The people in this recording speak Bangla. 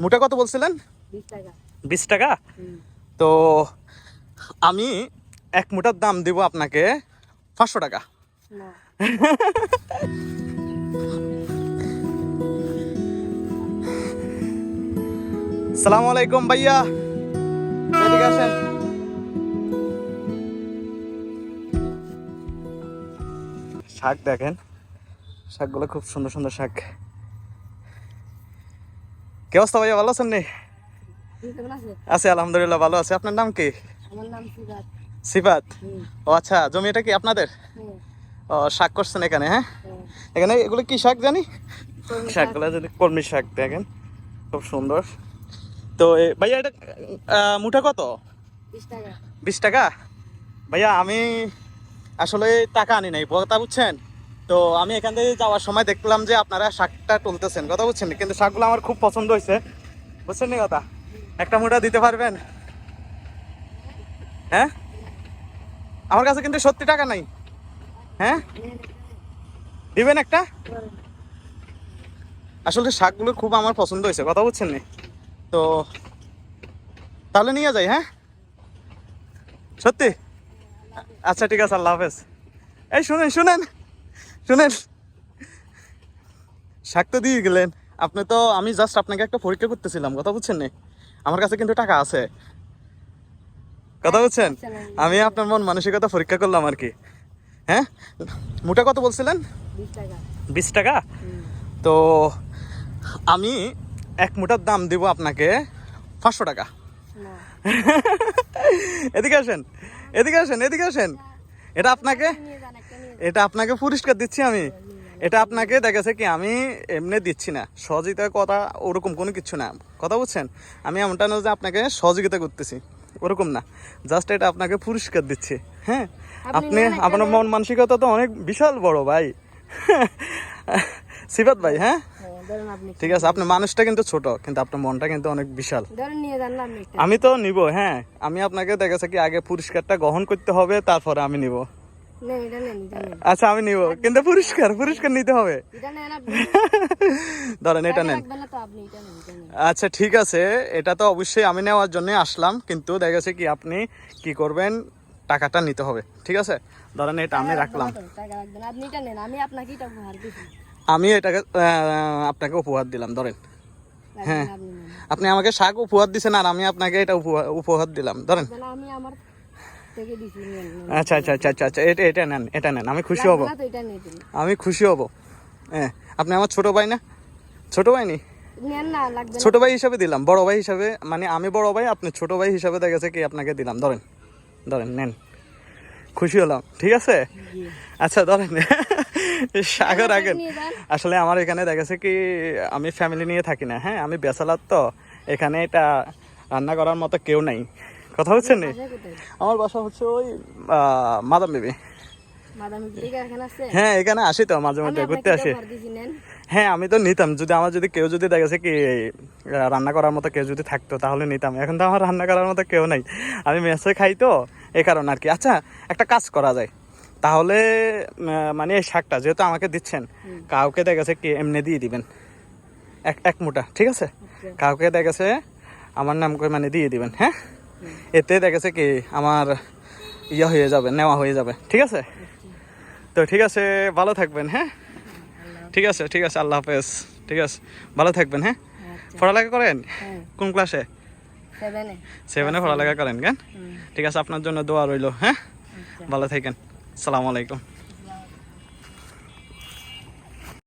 মুটা কত বলছিলেন? 20 টাকা। 20 টাকা? তো আমি এক মুঠার দাম দিব আপনাকে 500 টাকা। না। সালামু আলাইকুম ভাইয়া, এদিকে আসেন। শাক দেখেন, শাকগুলো খুব সুন্দর সুন্দর শাক। কি অবস্থা ভাইয়া, ভালো আছেন? আছে আলহামদুলিল্লাহ, ভালো আছে। আপনার নাম কি? আমার নাম সিফাত। সিফাত? ও আচ্ছা, জমি এটা কি আপনাদের? ও, শাক করছেন এখানে? হ্যাঁ, এখানে এগুলো কি শাক জানি? শাকগুলো যদি কলমি শাক দেখেন, খুব সুন্দর। তো ভাইয়া এটা মুঠা কত? 20 টাকা। 20 টাকা? ভাইয়া আমি আসলে টাকা আনি নাই, কথা বুঝছেন? তো আমি এখান থেকে যাওয়ার সময় দেখলাম যে আপনারা শাকটা তুলতেছেন, কথা বুঝছেন? কিন্তু শাকগুলো আমার খুব পছন্দ হয়েছে, বুঝছেন নি কথা? একটা মুঠা দিতে পারবেন? হ্যাঁ, আমার কাছে কিন্তু সত্যি টাকা নাই। হ্যাঁ, দিবেন একটা? আসলে শাকগুলো খুব আমার পছন্দ হয়েছে, কথা বুঝছেন নি? তো তাহলে নিয়ে যাই। হ্যাঁ, সত্যি? আচ্ছা ঠিক আছে, আল্লাহ হাফেজ। এই শুনেন শুনেন শুনেন, শাক তো দিয়ে গেলেন আপনি। তো আমি জাস্ট আপনাকে একটা পরীক্ষা করতেছিলাম, কথা বুঝছেন নি? আমার কাছে কিন্তু টাকা আছে, কথা বুঝছেন? আমি আপনার মন মানসিকতা পরীক্ষা করলাম আর কি। হ্যাঁ, মুটা কত বলছিলেন? 20 টাকা। 20 টাকা? তো আমি এক মুঠার দাম দিব আপনাকে 500 টাকা। না। এদিকে আসেন, এদিকে আসেন, এদিকে আসেন। এটা আপনাকে, এটা আপনাকে পুরস্কার দিচ্ছি আমি। এটা আপনাকে দেখেছে কি, আমি এমনি দিচ্ছি না, সহযোগিতার কথা ওরকম কোনো কিছু না, কথা বুঝছেন? আমি এমনটা না যে আপনাকে সহযোগিতা করতেছি, ওরকম না, জাস্ট এটা আপনাকে পুরস্কার দিচ্ছি। হ্যাঁ, আপনি আপনার মন মানসিকতা তো অনেক বিশাল বড় ভাই। সিফাত ভাই। হ্যাঁ ঠিক আছে, আপনার মানুষটা কিন্তু ছোট, কিন্তু আপনার মনটা কিন্তু অনেক বিশাল। আমি তো নিব। হ্যাঁ, আমি আপনাকে দেখেছে কি আগে পুরস্কারটা গ্রহণ করতে হবে, তারপরে আমি নিব। আচ্ছা আমি নিব, কিন্তু পুরস্কার নিতে হবে। ধরেন এটা নেন। আচ্ছা ঠিক আছে, এটা তো অবশ্যই আমি নেওয়ার জন্য আসলাম, কিন্তু দেখেছে কি আপনি কি করবেন, টাকাটা নিতে হবে, ঠিক আছে? ধরেন এটা আমি রাখলাম, আমি এটাকে আপনাকে উপহার দিলাম, ধরেন। হ্যাঁ, আপনি আমাকে শাক উপহার দিচ্ছেন, আর আমি আপনাকে এটা উপহার দিলাম, ধরেন। আচ্ছা আচ্ছা আচ্ছা আচ্ছা আচ্ছা, এটা নেন, এটা নেন, আমি খুশি হব, আমি খুশি হব। হ্যাঁ, আপনি আমার ছোট ভাই না? ছোট ভাই নি? ছোট ভাই হিসাবে দিলাম, বড় ভাই হিসাবে, মানে আমি বড় ভাই, আপনি ছোট ভাই হিসাবে দেখেছে কি আপনাকে দিলাম, ধরেন, ধরেন নেন, খুশি হলাম, ঠিক আছে? আচ্ছা ধরেন। সাগর আগেন, আসলে আমার এখানে দেখেছে কি আমি ফ্যামিলি নিয়ে থাকি না। হ্যাঁ, আমি ব্যাচেলার, তো এখানে এটা রান্না করার মতো কেউ নাই, কথা হচ্ছে নি? আমার বাসা হচ্ছে ওই মাদাম বিবি। হ্যাঁ, এখানে আসি তো মাঝে মধ্যে ঘুরতে আসি। হ্যাঁ, আমি তো নিতাম, যদি আমার কেউ যদি দেখেছে কি রান্না করার মতো কেউ যদি থাকতো তাহলে নিতাম। এখন তো আমার রান্না করার মতো কেউ নাই, আমি মেসে খাই তো, এই কারণে আর কি। আচ্ছা একটা কাজ করা যায় তাহলে, মানে এই শাকটা যেহেতু আমাকে দিচ্ছেন, কাউকে দেখেছে কি এমনি দিয়ে দিবেন এক মুঠা, ঠিক আছে? কাউকে দেখেছে আমার নাম করে মানে দিয়ে দিবেন। হ্যাঁ, এতে দেখেছে কি আমার ইয়ে হয়ে যাবে, নেওয়া হয়ে যাবে, ঠিক আছে? তো ঠিক আছে, ভালো থাকবেন। হ্যাঁ ঠিক আছে, ঠিক আছে, আল্লাহ হাফেজ। ঠিক আছে, ভালো থাকবেন। হ্যাঁ, পড়ালেখা করেন? কোন ক্লাসে? 7-এ পড়ালেখা করেন কেন? ঠিক আছে, আপনার জন্য দোয়া রইল। হ্যাঁ, ভালো থাকেন, আসসালামু আলাইকুম।